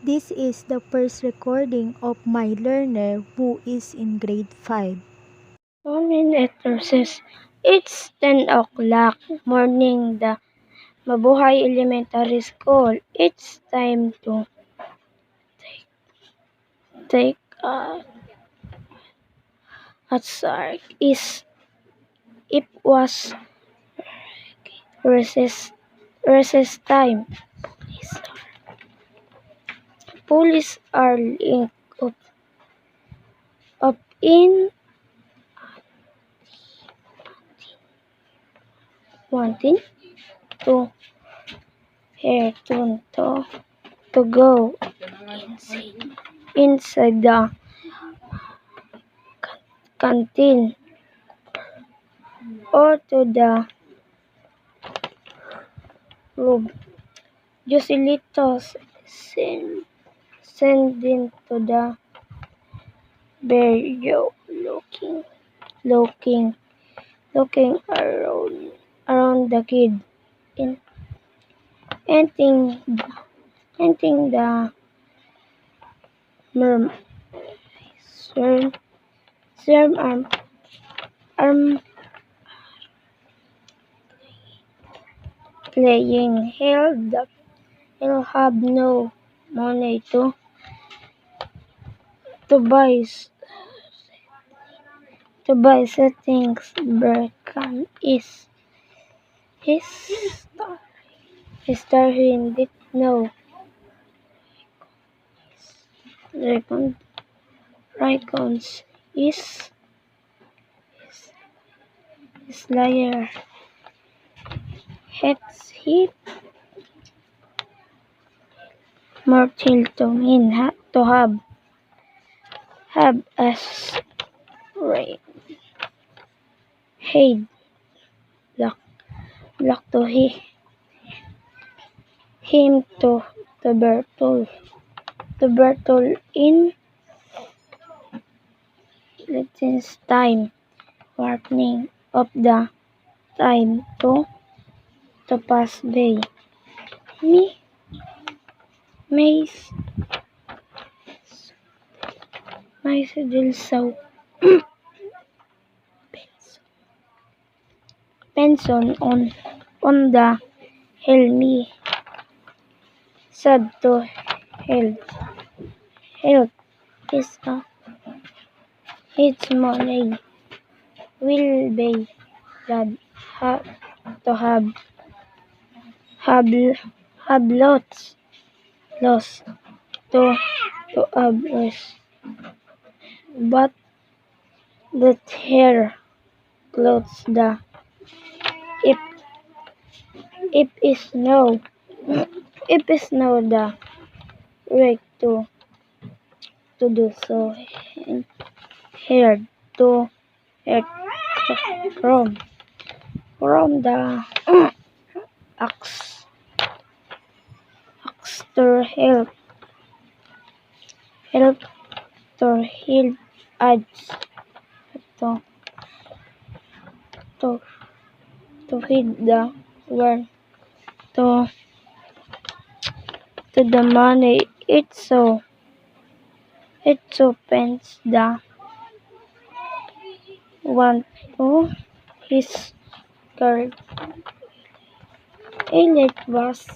This is the first recording of my learner who is in grade 5. Morning at recess. It's 10 o'clock morning the Mabuhay Elementary School. It's time to take a start. It was recess time. Police are linked up in wanting to here to go inside the canteen or to the room. Joselito sending to the barrio looking around the kid in entering the merm serm arm playing. He'll have no money to buy settings. Berkan is his star. He did no Raycons is Slayer. Heads hit Mortil to mean to have as rain. Hey, luck to him to Bertol in Latin's time. Warning of the time to pass by. May del Sau Penson on the Helmi sad to help his money will be glad to have lots to others, but that hair clothes the if is no the right to do so. Here to from the axe to help to heal adds to feed the world to the money. It's so pens the one to his girl. Elliot was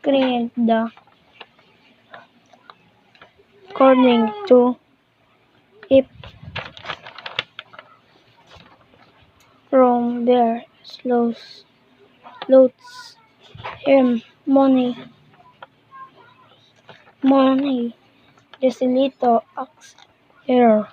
created the according to if from their loads him money just a little axe here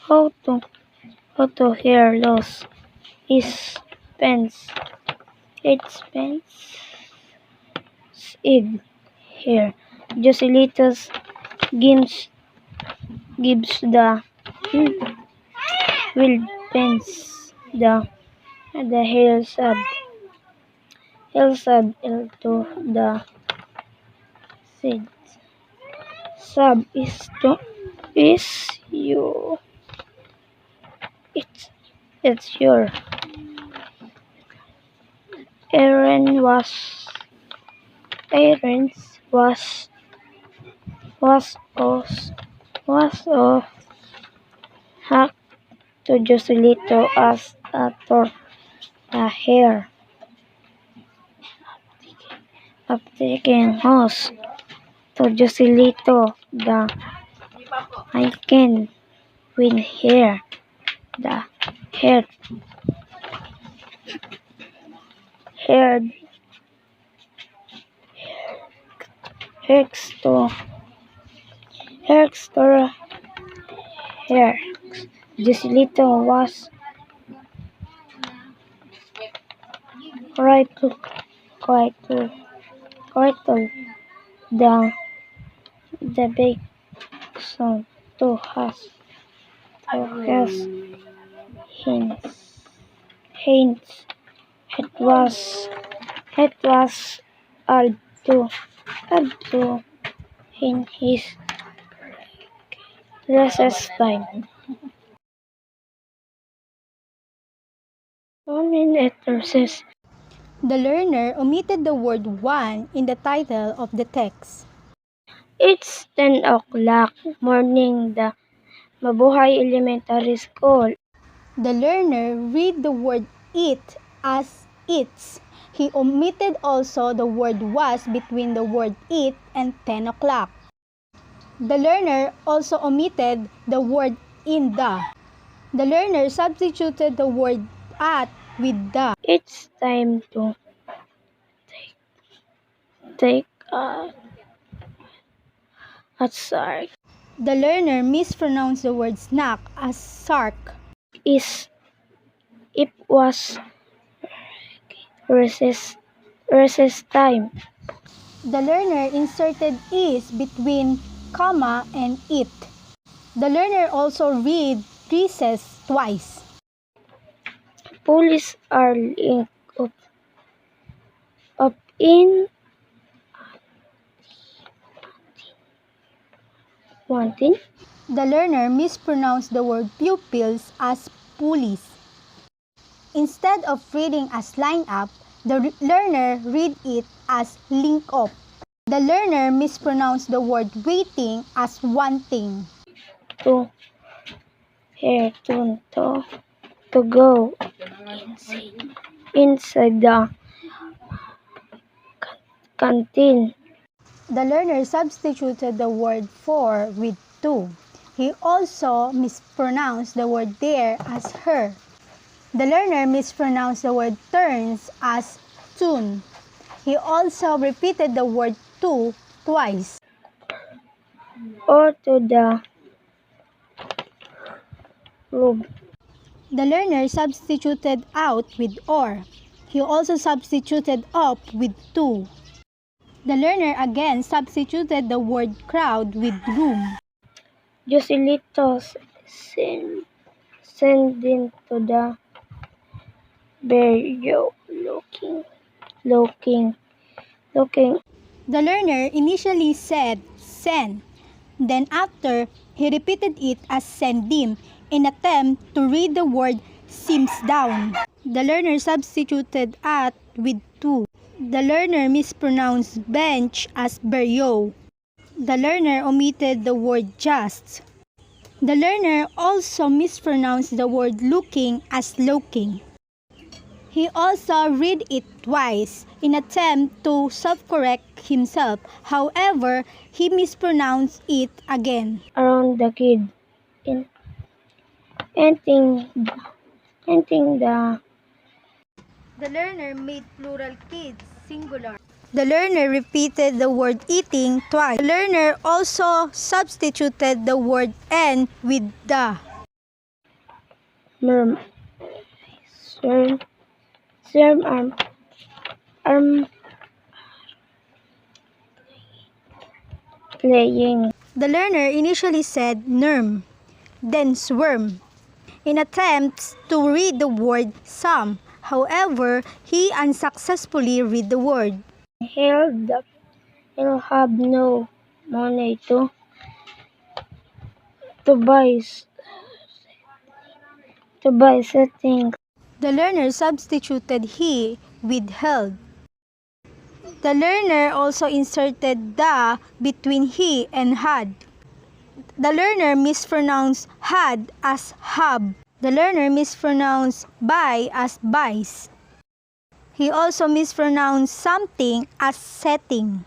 how to hear loss is pence it's pence egg here just a little gives the will pence the hillside to the seed. Sub is you. It's your Aaron was hacked to Joselito as a hair uptaking host to Joselito the icon with hair the hair hair hex to hair. Joselito was quite the big song to has hints. It was all to in his recess time. 1 minute recess. The learner omitted the word one in the title of the text. It's 10 o'clock morning the Mabuhay Elementary School. The learner read the word it as its. He omitted also the word was between the word it and 10 o'clock. The learner also omitted the word in the. The learner substituted the word at with the. It's time to take a sark. The learner mispronounced the word snack as sark. It was recess time. The learner inserted is between comma and it. The learner also read recess twice. Police are linked up in wanting. The learner mispronounced the word pupils as pulleys. Instead of reading as line up, the learner read it as link up. The learner mispronounced the word waiting as wanting. To go inside the canteen. The learner substituted the word for with to. He also mispronounced the word there as her. The learner mispronounced the word turns as tune. He also repeated the word to twice. Or to the room. The learner substituted out with or. He also substituted up with to. The learner again substituted the word crowd with room. Joselito sending to the barrio looking. The learner initially said send. Then after, he repeated it as sendim in attempt to read the word sims down. The learner substituted at with to. The learner mispronounced bench as beryo. The learner omitted the word just. The learner also mispronounced the word looking as looking. He also read it twice in attempt to self-correct himself. However, he mispronounced it again. Around the kid. Ending the The learner made plural kids singular. The learner repeated the word eating twice. The learner also substituted the word and with the. arm playing. The learner initially said nerm, then swarm, in attempts to read the word some. However, he unsuccessfully read the word. He'll have no money to buy things. The learner substituted he withheld. The learner also inserted the between he and had. The learner mispronounced had as hab. The learner mispronounced buy as buys. He also mispronounced something as setting.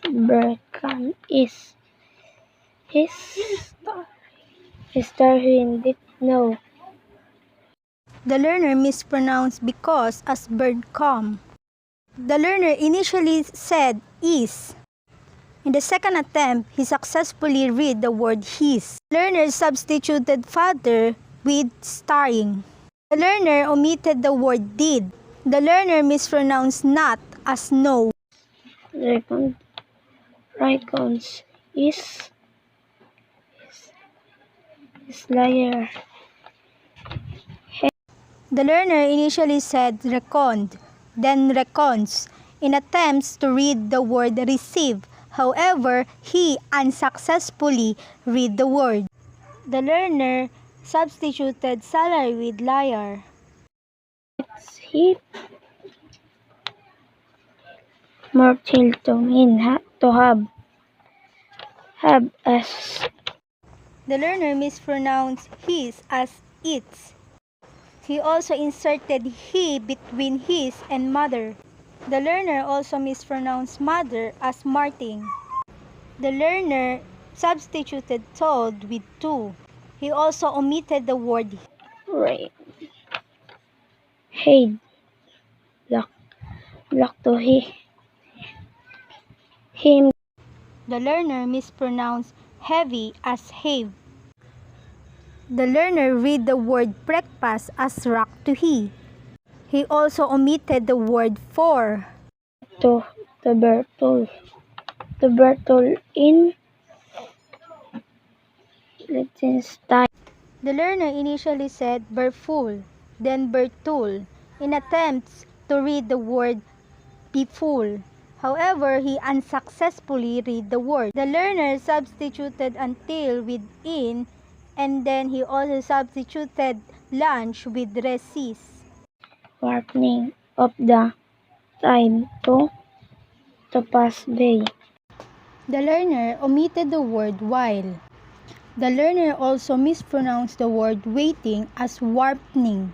Berkan is his starring did no. The learner mispronounced because as bird come. The learner initially said is. In the second attempt, he successfully read the word his. The learner substituted father with starring. The learner omitted the word did. The learner mispronounced not as no. Ricons is liar. The learner initially said reckoned, then recons, in attempts to read the word receive. However, he unsuccessfully read the word. The learner substituted salary with liar. It's he mortal to mean to have as. The learner mispronounced his as its. He also inserted he between his and mother. The learner also mispronounced mother as Martin. The learner substituted told with to. He also omitted the word Right. Hey, lock to him. The learner mispronounced heavy as have. The learner read the word breakfast as rock to he. He also omitted the word for. To the Bertol in Liechtenstein. The learner initially said berful, then bertul, in attempts to read the word beful. However, he unsuccessfully read the word. The learner substituted until with in, and then he also substituted lunch with recess. Warning of the time to pass by. The learner omitted the word while. The learner also mispronounced the word waiting as warpning.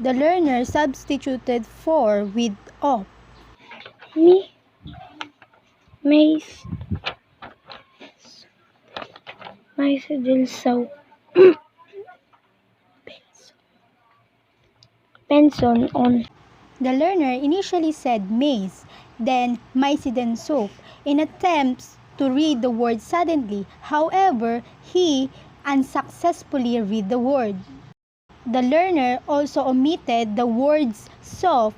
The learner substituted for with of. Mais del sau penson on. The learner initially said maize, then myceden soup, in attempts to read the word suddenly. However, he unsuccessfully read the word. The learner also omitted the words so.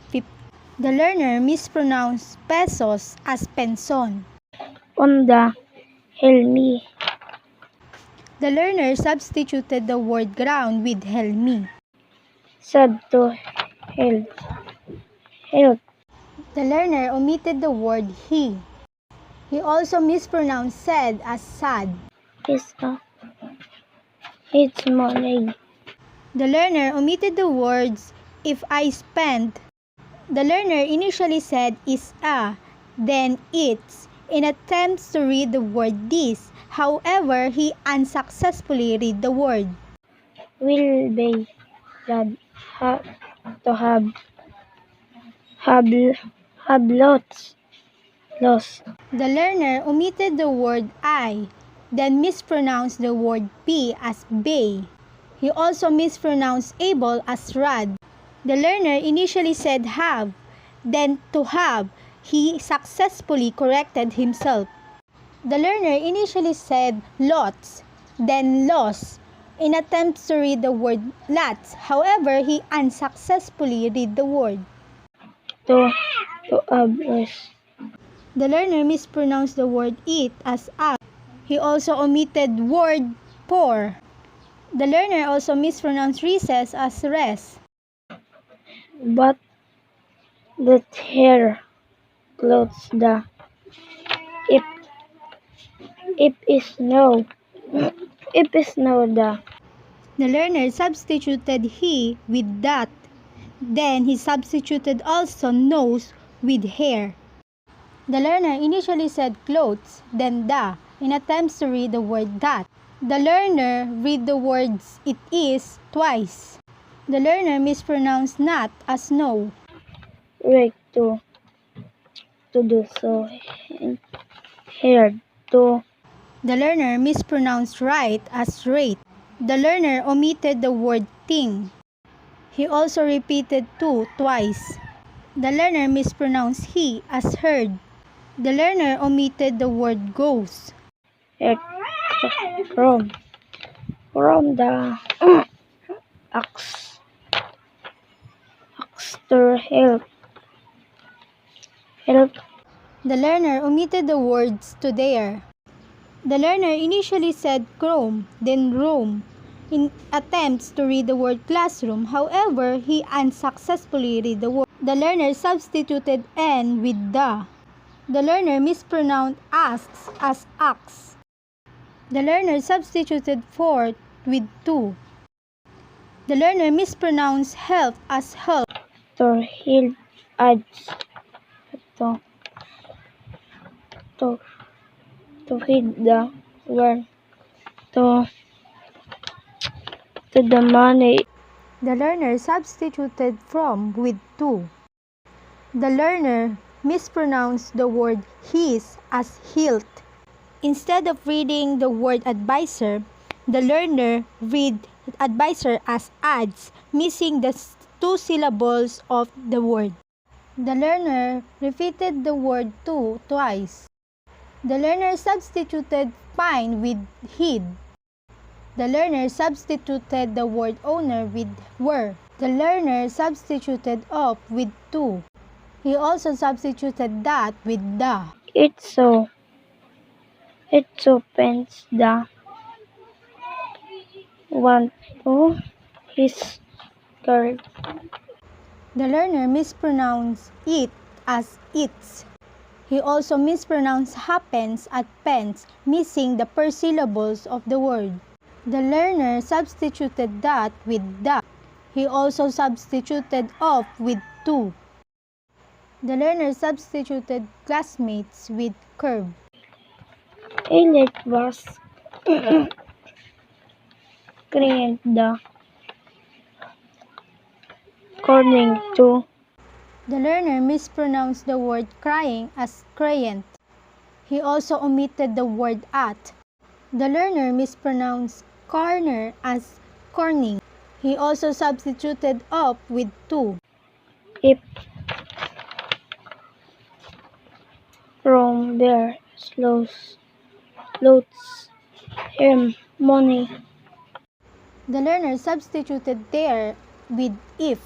The learner mispronounced pesos as penson. On the helmi. The learner substituted the word ground with helmi. Sad to health. The learner omitted the word he. He also mispronounced said as sad. It's money. The learner omitted the words if I spend. The learner initially said is a, then it's, in attempts to read the word this. However, he unsuccessfully read the word. Will be glad to have lots. The learner omitted the word I, then mispronounced the word be as bay. He also mispronounced able as rad. The learner initially said have, then to have. He successfully corrected himself. The learner initially said lots, then loss, in attempts to read the word lots. However, he unsuccessfully read the word. To address. The learner mispronounced the word eat as up. He also omitted word pour. The learner also mispronounced recess as rest. But that hair clothes the if is no the The learner substituted he with that. Then he substituted also nose with hair. The learner initially said clothes, then the, in attempts to read the word that. The learner read the words it is twice. The learner mispronounced not as no. Right to do so. Here to. The learner mispronounced right as rate. The learner omitted the word thing. He also repeated to twice. The learner mispronounced he as heard. The learner omitted the word goes. Here from the axe to help. The learner omitted the words to there. The learner initially said chrome, then room, in attempts to read the word classroom. However, he unsuccessfully read the word. The learner substituted n with the. The learner mispronounced asks as ax. The learner substituted forth with to. The learner mispronounced help as help. To heal adds to feed the world to the money. The learner substituted from with to. The learner mispronounced the word his as hilt. Instead of reading the word advisor, the learner read advisor as adds, missing the two syllables of the word. The learner repeated the word to twice. The learner substituted find with hid. The learner substituted the word owner with were. The learner substituted of with to. He also substituted that with the. It opens the one to his girl. The learner mispronounced it as its. He also mispronounced happens at pens, missing the per syllables of the word. The learner substituted that with the. He also substituted of with to. The learner substituted classmates with curve. Elliot was created the according to. The learner mispronounced the word crying as crayant. He also omitted the word at. The learner mispronounced corner as corning. He also substituted of with to. If from there slows him money. The learner substituted there with if.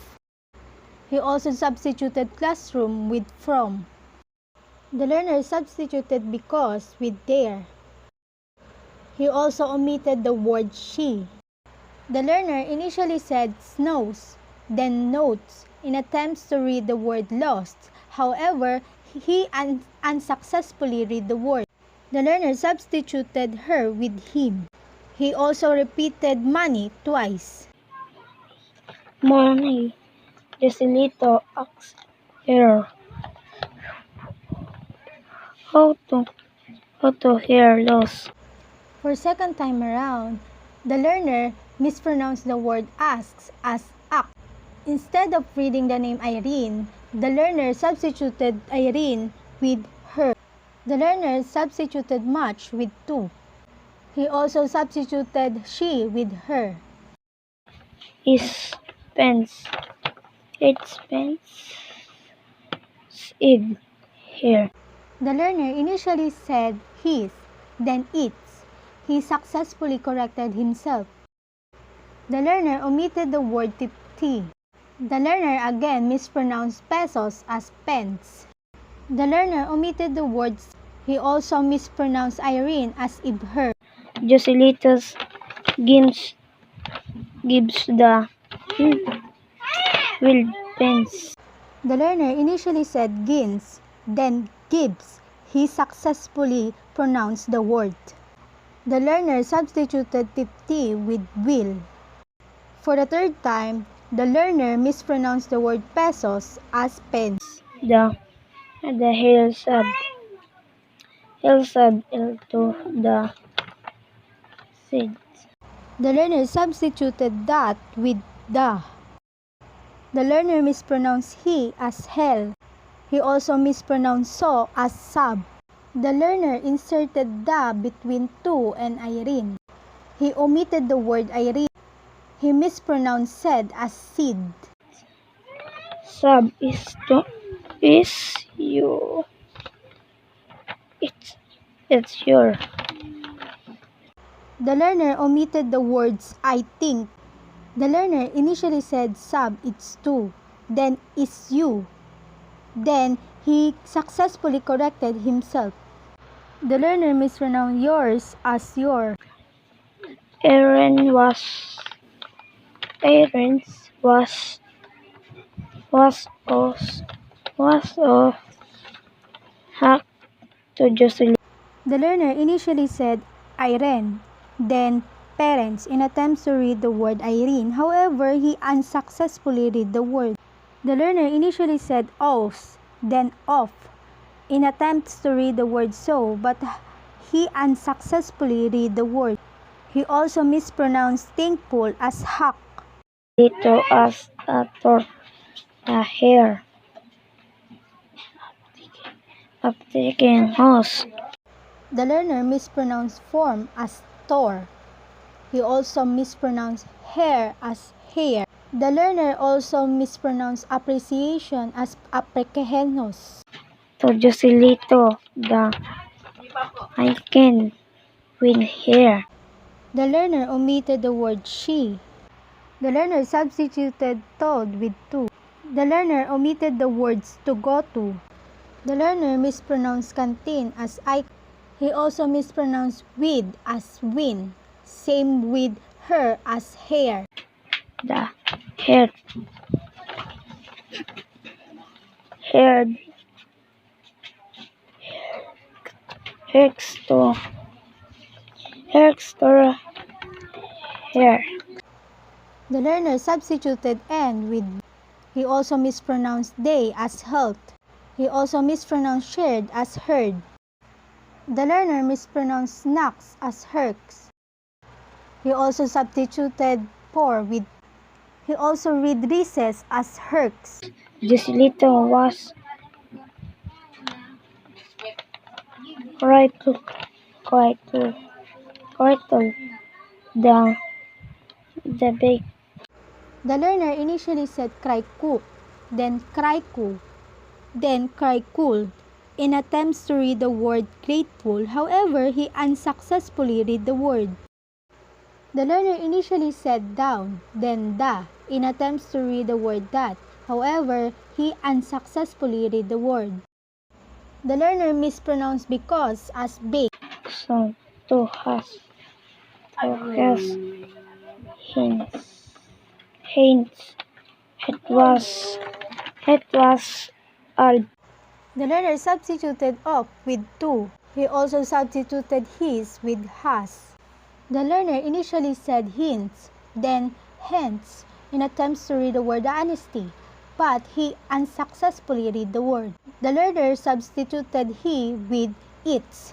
He also substituted classroom with from. The learner substituted because with there. He also omitted the word she. The learner initially said snows, then notes, in attempts to read the word lost. However, he unsuccessfully read the word. The learner substituted her with him. He also repeated money twice. Money. Just a little axe here. How to hear loss. For second time around, the learner mispronounced the word asks as act. Instead of reading the name Irene, the learner substituted Irene with her. The learner substituted much with to. He also substituted she with her. Is pens. It's pens. Id here. The learner initially said his, then its. He successfully corrected himself. The learner omitted the word t. The learner again mispronounced pesos as pence. The learner omitted the words. He also mispronounced Irene as her. Joselitas gives the wild pens. The learner initially said gins, then gives. He successfully pronounced the word. The learner substituted 50 with will. For the third time, The learner mispronounced the word pesos as pens. The hillside into the seed. The learner substituted that with the. The learner mispronounced he as hell. He also mispronounced so as sub. The learner inserted the between to and Irene. He omitted the word Irene. He mispronounced said as seed. Sub is you. It's your. The learner omitted the words I think. The learner initially said sub it's to, then is you. Then he successfully corrected himself. The learner mispronounced yours as your. Aaron's was of hack to Jocelyn. The learner initially said Irene, then parents in attempts to read the word Irene. However, he unsuccessfully read the word. The learner initially said os, then off, in attempts to read the word so, but he unsuccessfully read the word. He also mispronounced thankful as hack. Dito as a hair. Uptaking house. The learner mispronounced form as tor. He also mispronounced hair as hair. The learner also mispronounced appreciation as aprekehenos. To Joselito the I can win here. The learner omitted the word she. The learner substituted told with to. The learner omitted the words to go to. The learner mispronounced canteen as I. He also mispronounced with as win. Same with her as hair. The head hex to hair. The learner substituted and with. He also mispronounced they as health. He also mispronounced shared as heard. The learner mispronounced snacks as herks. He also substituted for with. He also read recess as herks. Joselito was quite the big. The learner initially said cry cook, then cry cool, then cry cool, in attempts to read the word grateful. However, he unsuccessfully read the word. The learner initially said down, then da, in attempts to read the word that. However, he unsuccessfully read the word. The learner mispronounced because as bake. So to has hints. It was all. The learner substituted of with to. He also substituted his with has. The learner initially said hints, then hence, in attempts to read the word honesty, but he unsuccessfully read the word. The learner substituted he with its.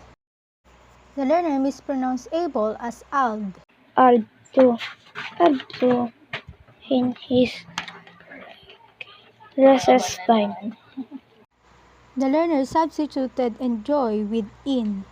The learner mispronounced able as ald. All to in his recess time. The learner substituted enjoy with in.